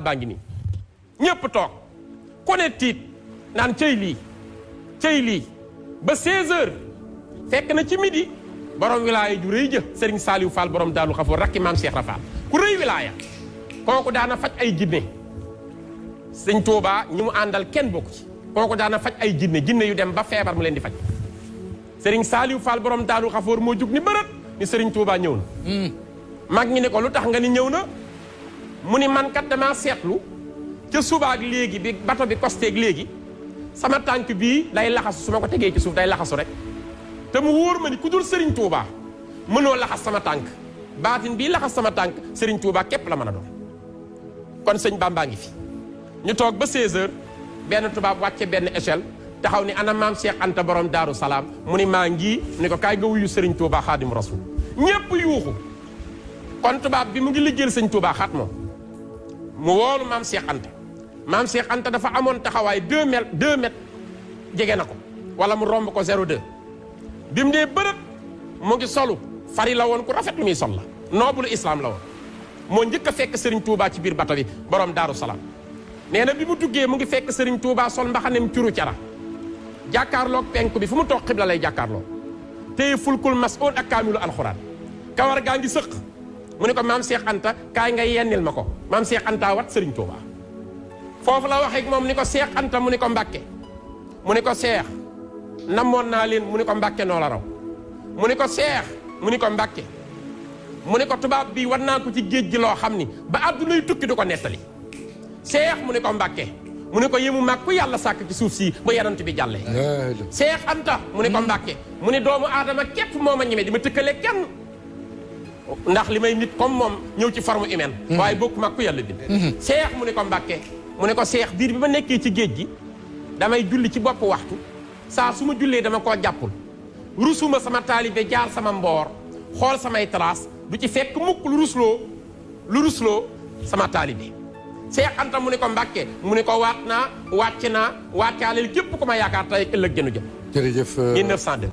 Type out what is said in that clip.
baa ngi nii ñëpp toog ku ne tiit naan cëy lii ba 16h fekk na ci midi borom wilaaya ju rëy jë Serigne Saliou Fall borom Daaru Xafoor rakki maam Cheikh Rafal ku rëy wilaaya kooku daana faj ay jinne Sëñ Tuubaa ñi mu àndal kenn bokku ci kooku daana faj ay jinne yu dem ba feebar mu leen di faj Serigne Saliou Fall borom Daaru Xafoor moo jug ni bërët ni Serigne Touba ñëw na mag ñi ne ko lu tax nga ni ñëw na mu ni man kat damaa seetlu ca subaak léegi bi bato bi kosteeg léegi sama tànk bii lay laxasu su ma ko tegee ci suuf day laxasu rek te mu wóor ma ni ku dul Serigne Touba mënoo laxas sama tànk baatin bii laxas sama tànk Serigne Touba képp la mën a doon kon sëñ Bamba ngi fi ñu toog ba 16h benn tubaab wàcce benn échelle taxaw ni ana maam Cheikh Anta borom Daaru Salaam mu ni maa ngi ni ko kaay nga wuyu Serigne Touba Xaadim Rasul ñépp yuuxu kon tubaab bi mu ngi liggéeyal sëñ Touba xat moom mu woolu maam Cheikh Anta maam Cheikh Anta dafa amoon taxawaay 2 mètres jege na ko wala mu romb ko 0,2 bi mu dee bërëb mu ngi solu fari la woon ku rafet lu muy sol la noobulu islam la woon moo njëkk a fekk Serigne Touba ci biir bato bi borom Daaru Salaam nee na bi mu duggee mu ngi fekk Serigne Touba sol mbaxanem curu cara jàkkaarloog penku bi fu mu toog xibla lay jàkkaarloo téye fulkul mas'ud ak kaamilu alxuraan kawar gaa ngi sëq mu ne ko maam Cheikh Anta kaay nga yennil ma ko maam Cheikh Anta wat Serigne Touba foofu la waxee ak moom ni ko Cheikh Anta mu ne ko Mbàkke mu ne ko Cheikh namoon naa leen mu ne ko Mbàkke noo la raw mu ne ko Cheikh mu ne ko Mbàkke mu ne ko tubaab bi war naa ko ci géej gi loo xam ni ba àddunay tukki du ko nettali Cheikh mu ne ko Mbàkke mu ne ko yemu mag ku yàlla sàkk ci suuf si ba yanant bi jàllee Cheikh Anta mu ne ko Mbàkke mu ne doomu aadama képp moo ma ñeme di ma tëkkale kenn ndax li may nit comme moom ñëw ci forme humaine waaye bokk mag ku yàlla bind Cheikh mu ne ko Mbàkke mu ne ko Cheikh biir bi ma nekkee ci géej gi damay julli ci bopp waxtu saa su ma jullee dama koo jàppul rusuma sama taalibe jaar sama mboor xool samay trace du ci fekk mukk lu rusloo sama taalibe Cheikh Anta mu ne ko Mbàkke mu ne ko waat naa wàcc naa waataaleel képp ku ma yaakaar tey ëllëg jënu jëm. jërëjëf 1902